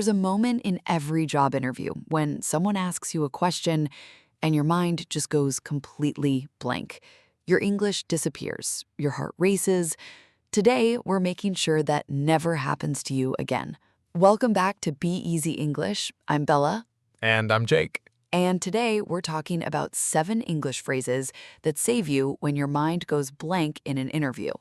There's a moment in every job interview when someone asks you a question and your mind just goes completely blank. Your English disappears, your heart races. Today, we're making sure that never happens to you again. Welcome back to Be Easy English. I'm Bella. And I'm Jake. And today, we're talking about 7 English phrases that save you when your mind goes blank in an interview.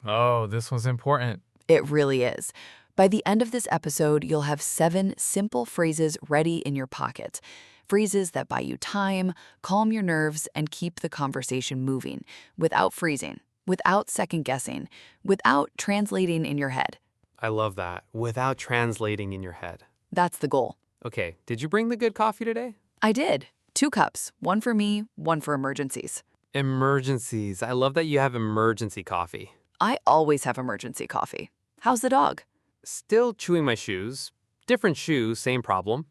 Oh, this was important. It really is. By the end of this episode, you'll have 7 simple phrases ready in your pocket. Phrases that buy you time, calm your nerves, and keep the conversation moving without freezing, without second-guessing, without translating in your head. I love that. Without translating in your head. That's the goal. Okay, did you bring the good coffee today? I did. 2 cups, one for me, one for emergencies. Emergencies. I love that you have emergency coffee. I always have emergency coffee. How's the dog? Still chewing my shoes. Different shoes, same problem.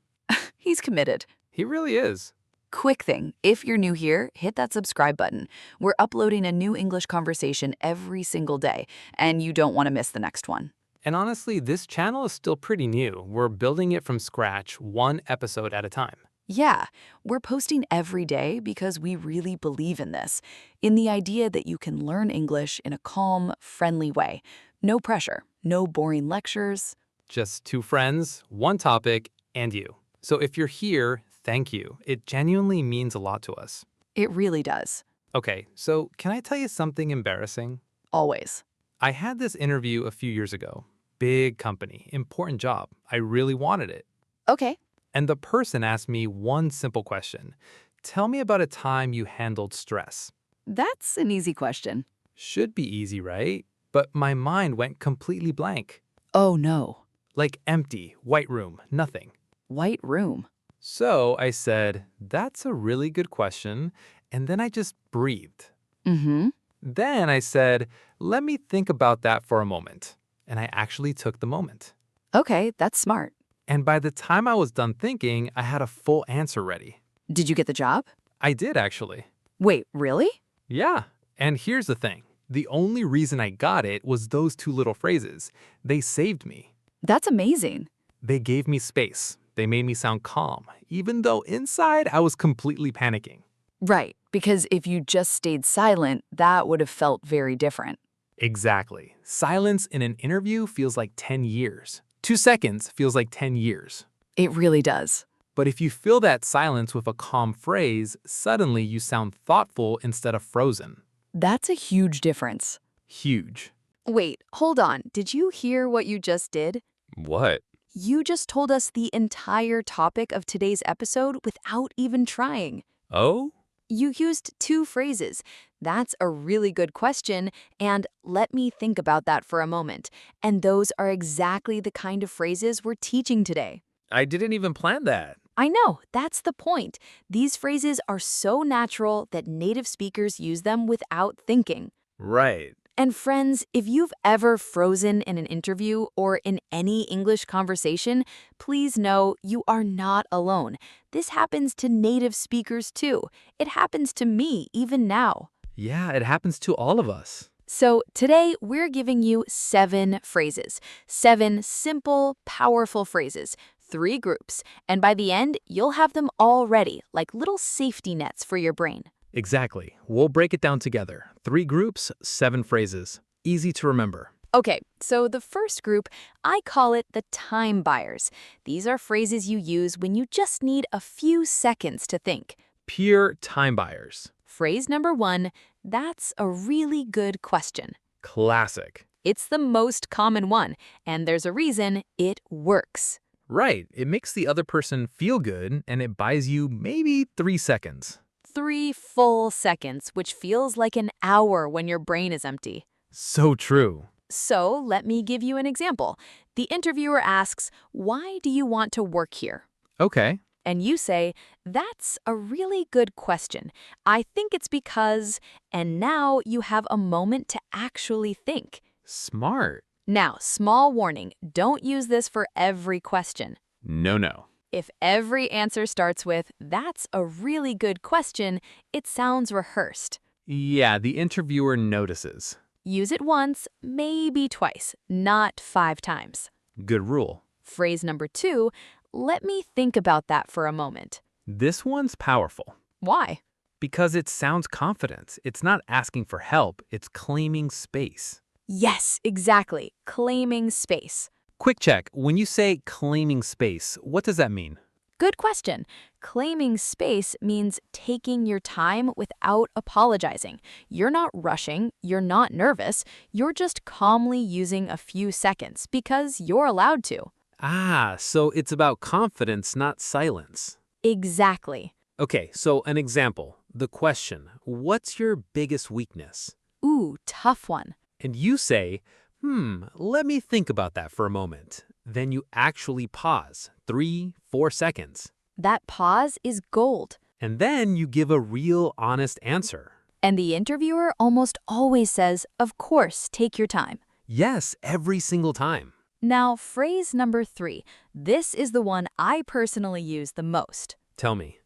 He's committed. He really is. Quick thing, if you're new here, hit that subscribe button. We're uploading a new English conversation every single day, and you don't want to miss the next one. And honestly, this channel is still pretty new. We're building it from scratch, one episode at a time. Yeah, we're posting every day because we really believe in this, in the idea that you can learn English in a calm, friendly way. No pressure, no boring lectures. Just 2 friends, one topic, and you. So if you're here, thank you. It genuinely means a lot to us. It really does. Okay, so can I tell you something embarrassing? Always. I had this interview a few years ago. Big company, important job. I really wanted it. Okay. And the person asked me one simple question. Tell me about a time you handled stress. That's an easy question. Should be easy, right? But my mind went completely blank. Oh no. Like empty, white room, nothing. White room. So I said, that's a really good question. And then I just breathed. Mm-hmm. Then I said, let me think about that for a moment. And I actually took the moment. Okay, that's smart. And by the time I was done thinking, I had a full answer ready. Did you get the job? I did, actually. Wait, really? Yeah. And here's the thing. The only reason I got it was those 2 little phrases. They saved me. That's amazing. They gave me space. They made me sound calm, even though inside I was completely panicking. Right, because if you just stayed silent, that would have felt very different. Exactly. Silence in an interview feels like 10 years. 2 seconds feels like 10 years. It really does. But if you fill that silence with a calm phrase, suddenly you sound thoughtful instead of frozen. That's a huge difference. Huge. Wait, hold on. Did you hear what you just did? What? You just told us the entire topic of today's episode without even trying. Oh? You used 2 phrases. That's a really good question, and let me think about that for a moment. And those are exactly the kind of phrases we're teaching today. I didn't even plan that. I know, that's the point. These phrases are so natural that native speakers use them without thinking. Right. And friends, if you've ever frozen in an interview or in any English conversation, please know you are not alone. This happens to native speakers too. It happens to me even now. Yeah, it happens to all of us. So today we're giving you 7 phrases, 7 simple, powerful phrases, 3 groups, and by the end, you'll have them all ready, like little safety nets for your brain. Exactly. We'll break it down together. 3 groups, 7 phrases. Easy to remember. Okay, so the first group, I call it the time buyers. These are phrases you use when you just need a few seconds to think. Pure time buyers. Phrase number 1, that's a really good question. Classic. It's the most common one, and there's a reason it works. Right. It makes the other person feel good, and it buys you maybe 3 seconds. 3 full seconds, which feels like an hour when your brain is empty. So true. So let me give you an example. The interviewer asks, "Why do you want to work here?" Okay. And you say, "That's a really good question. I think it's because," and now you have a moment to actually think. Smart. Now, small warning, don't use this for every question. No. If every answer starts with, "That's a really good question," it sounds rehearsed. Yeah, the interviewer notices. Use it once, maybe twice, not 5 times. Good rule. Phrase number 2, let me think about that for a moment. This one's powerful Why? because it sounds confident. It's not asking for help, it's claiming space. Yes, exactly. Claiming space. Quick check. When you say claiming space, what does that mean? Good question. Claiming space means taking your time without apologizing. You're not rushing, you're not nervous, you're just calmly using a few seconds because you're allowed to. Ah, so it's about confidence, not silence. Exactly. Okay, so an example. The question, what's your biggest weakness? Ooh, tough one. And you say, let me think about that for a moment. Then you actually pause, 3-4 seconds. That pause is gold. And then you give a real honest answer. And the interviewer almost always says, of course, take your time. Yes, every single time. Now, phrase number 3. This is the one I personally use the most. Tell me.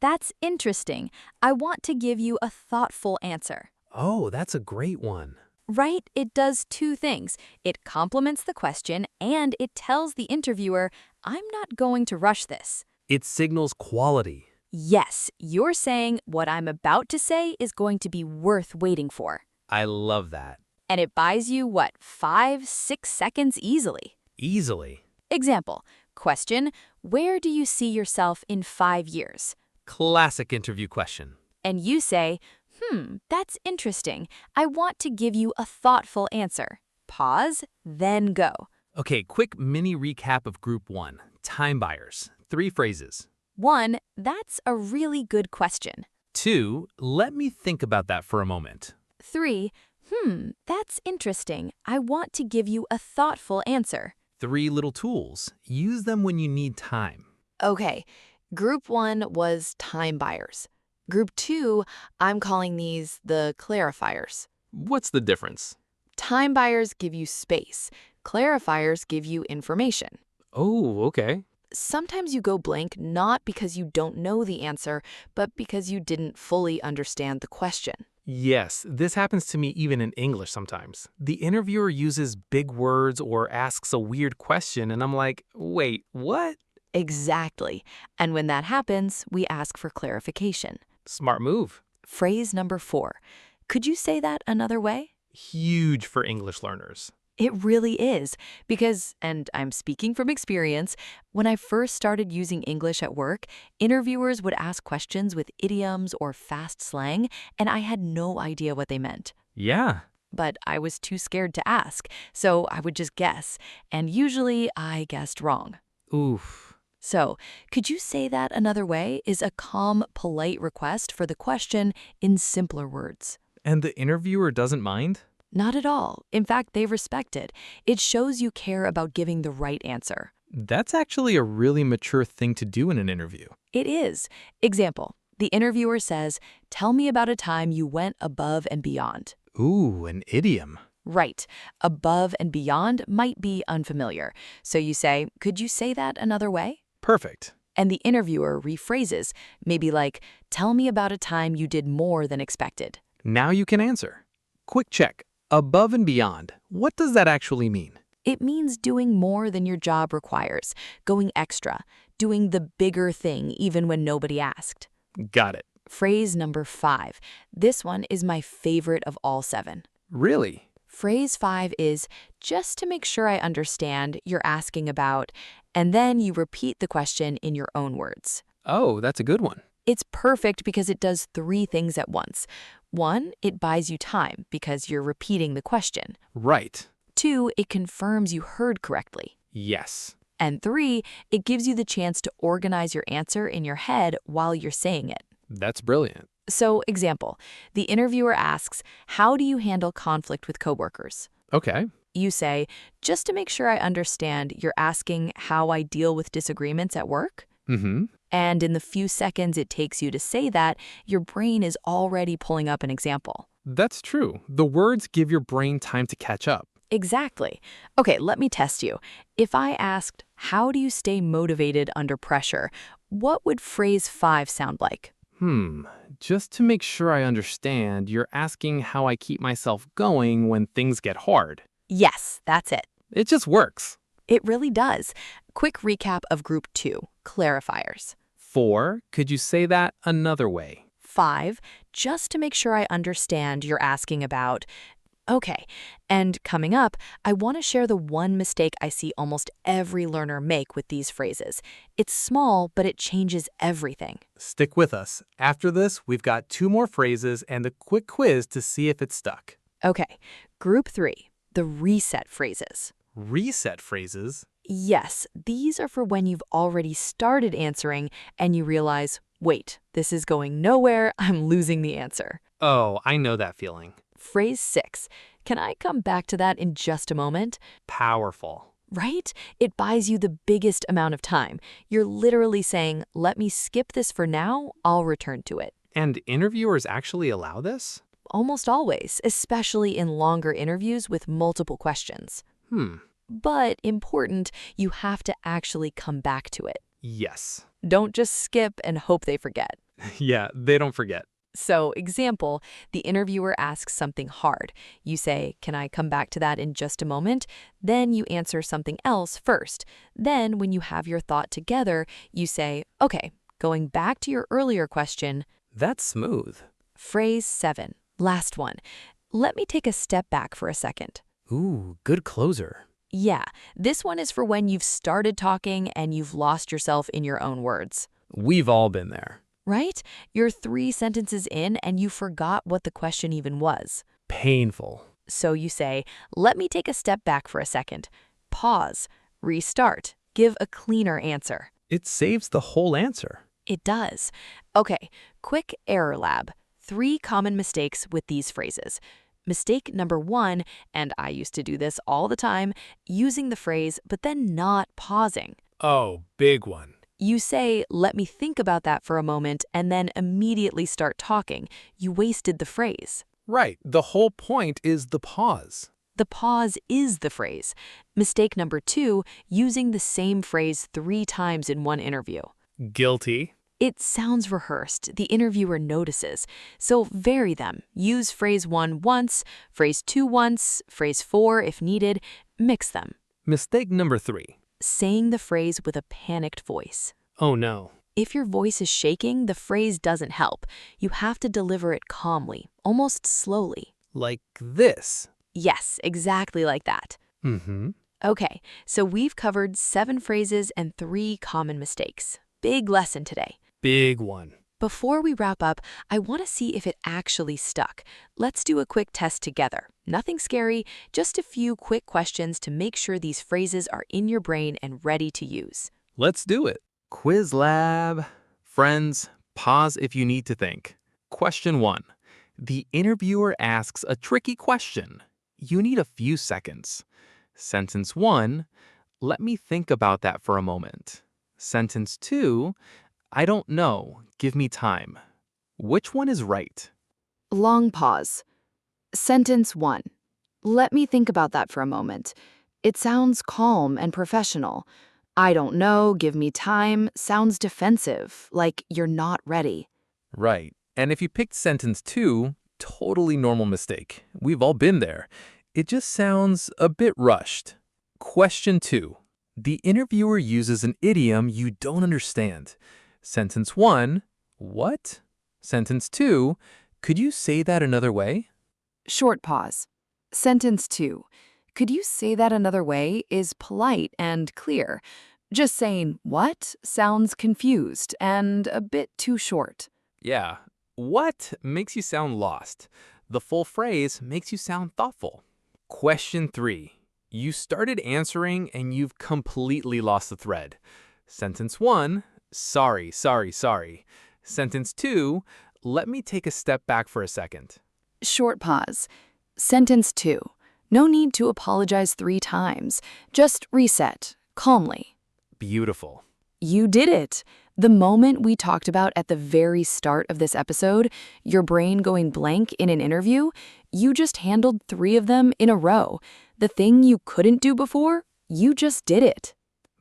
That's interesting. I want to give you a thoughtful answer. Oh, that's a great one. Right? It does two things. It complements the question and it tells the interviewer, I'm not going to rush this. It signals quality. Yes, you're saying what I'm about to say is going to be worth waiting for. I love that. And it buys you, 5-6 seconds easily. Easily. Example, question, where do you see yourself in 5 years? Classic interview question. And you say, that's interesting. I want to give you a thoughtful answer. Pause, then go. Okay, quick mini recap of group 1. Time buyers. 3 phrases. 1, that's a really good question. 2, let me think about that for a moment. 3, that's interesting. I want to give you a thoughtful answer. 3 little tools. Use them when you need time. Okay, group 1 was time buyers. Group 2, I'm calling these the clarifiers. What's the difference? Time buyers give you space. Clarifiers give you information. Oh, okay. Sometimes you go blank not because you don't know the answer, but because you didn't fully understand the question. Yes, this happens to me even in English sometimes. The interviewer uses big words or asks a weird question, and I'm like, wait, what? Exactly. And when that happens, we ask for clarification. Smart move. Phrase number 4. Could you say that another way? Huge for English learners. It really is, because, and I'm speaking from experience, when I first started using English at work, interviewers would ask questions with idioms or fast slang, and I had no idea what they meant. Yeah. But I was too scared to ask, so I would just guess, and usually I guessed wrong. Oof. So, could you say that another way is a calm, polite request for the question in simpler words. And the interviewer doesn't mind? Not at all. In fact, they respect it. It shows you care about giving the right answer. That's actually a really mature thing to do in an interview. It is. Example, the interviewer says, tell me about a time you went above and beyond. Ooh, an idiom. Right. Above and beyond might be unfamiliar. So you say, could you say that another way? Perfect. And the interviewer rephrases, maybe like, tell me about a time you did more than expected. Now you can answer. Quick check. Above and beyond. What does that actually mean? It means doing more than your job requires, going extra, doing the bigger thing even when nobody asked. Got it. Phrase number 5. This one is my favorite of all 7. Really? Phrase 5 is, just to make sure I understand, you're asking about, and then you repeat the question in your own words. Oh, that's a good one. It's perfect because it does 3 things at once. 1, it buys you time because you're repeating the question. Right. 2, it confirms you heard correctly. Yes. And 3, it gives you the chance to organize your answer in your head while you're saying it. That's brilliant. So, example, the interviewer asks, how do you handle conflict with coworkers? Okay. You say, just to make sure I understand, you're asking how I deal with disagreements at work? Mm-hmm. And in the few seconds it takes you to say that, your brain is already pulling up an example. That's true. The words give your brain time to catch up. Exactly. Okay, let me test you. If I asked, how do you stay motivated under pressure, what would phrase 5 sound like? Just to make sure I understand, you're asking how I keep myself going when things get hard. Yes, that's it. It just works. It really does. Quick recap of Group 2, clarifiers. 4, could you say that another way? 5, just to make sure I understand you're asking about. Okay, and coming up, I want to share the one mistake I see almost every learner make with these phrases. It's small, but it changes everything. Stick with us. After this, we've got 2 more phrases and a quick quiz to see if it's stuck. Okay, Group 3, the reset phrases. Reset phrases? Yes, these are for when you've already started answering and you realize, wait, this is going nowhere, I'm losing the answer. Oh, I know that feeling. Phrase 6, can I come back to that in just a moment? Powerful. Right? It buys you the biggest amount of time. You're literally saying, let me skip this for now, I'll return to it. And interviewers actually allow this? Almost always, especially in longer interviews with multiple questions. But important, you have to actually come back to it. Yes. Don't just skip and hope they forget. Yeah, they don't forget. So, example, the interviewer asks something hard. You say, can I come back to that in just a moment? Then you answer something else first. Then, when you have your thought together, you say, okay, going back to your earlier question. That's smooth. Phrase 7, last one. Let me take a step back for a second. Ooh, good closer. Yeah, this one is for when you've started talking and you've lost yourself in your own words. We've all been there. Right? You're 3 sentences in and you forgot what the question even was. Painful. So you say, let me take a step back for a second. Pause. Restart. Give a cleaner answer. It saves the whole answer. It does. Okay, quick error lab. 3 common mistakes with these phrases. Mistake number 1, and I used to do this all the time, using the phrase but then not pausing. Oh, big one. You say, let me think about that for a moment, and then immediately start talking. You wasted the phrase. Right. The whole point is the pause. The pause is the phrase. Mistake number 2, using the same phrase 3 times in one interview. Guilty. It sounds rehearsed. The interviewer notices. So vary them. Use phrase 1 once, phrase 2 once, phrase 4 if needed. Mix them. Mistake number 3. Saying the phrase with a panicked voice. Oh no. If your voice is shaking, the phrase doesn't help. You have to deliver it calmly, almost slowly. Like this. Yes, exactly like that. Okay, so we've covered 7 phrases and 3 common mistakes. Big lesson today. Big one. Before we wrap up, I want to see if it actually stuck. Let's do a quick test together. Nothing scary, just a few quick questions to make sure these phrases are in your brain and ready to use. Let's do it. Quiz lab. Friends, pause if you need to think. Question 1. The interviewer asks a tricky question. You need a few seconds. Sentence 1. Let me think about that for a moment. Sentence 2. I don't know. Give me time. Which one is right? Long pause. Sentence 1. Let me think about that for a moment. It sounds calm and professional. I don't know, give me time, sounds defensive, like you're not ready. Right. And if you picked sentence 2, totally normal mistake. We've all been there. It just sounds a bit rushed. Question 2. The interviewer uses an idiom you don't understand. Sentence 1, what? Sentence 2, could you say that another way? Short pause. Sentence 2. Could you say that another way is polite and clear. Just saying what sounds confused and a bit too short. Yeah. What makes you sound lost? The full phrase makes you sound thoughtful. Question 3. You started answering and you've completely lost the thread. Sentence 1, sorry. Sentence 2, let me take a step back for a second. Short pause. Sentence 2. No need to apologize 3 times. Just reset, calmly. Beautiful. You did it! The moment we talked about at the very start of this episode, your brain going blank in an interview, you just handled 3 of them in a row. The thing you couldn't do before, you just did it.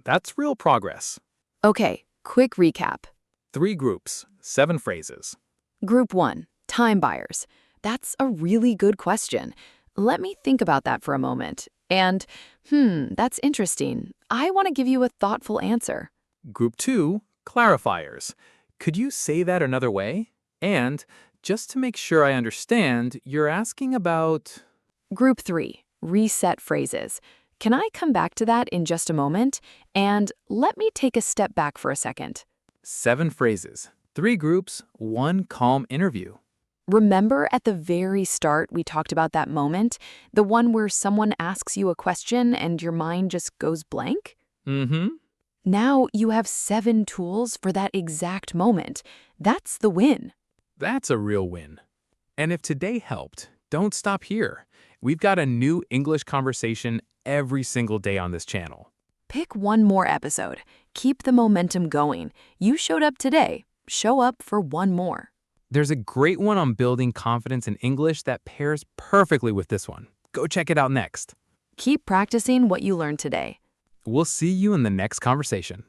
That's real progress. Okay, quick recap. 3 groups, 7 phrases. Group 1, time buyers. That's a really good question. Let me think about that for a moment. And, that's interesting. I want to give you a thoughtful answer. Group 2, clarifiers. Could you say that another way? And just to make sure I understand, you're asking about Group 3, reset phrases. Can I come back to that in just a moment? And let me take a step back for a second. 7 phrases, 3 groups, 1 calm interview. Remember at the very start we talked about that moment? The one where someone asks you a question and your mind just goes blank? Mm-hmm. Now you have 7 tools for that exact moment. That's the win. That's a real win. And if today helped, don't stop here. We've got a new English conversation every single day on this channel. Pick one more episode. Keep the momentum going. You showed up today. Show up for one more. There's a great one on building confidence in English that pairs perfectly with this one. Go check it out next. Keep practicing what you learned today. We'll see you in the next conversation.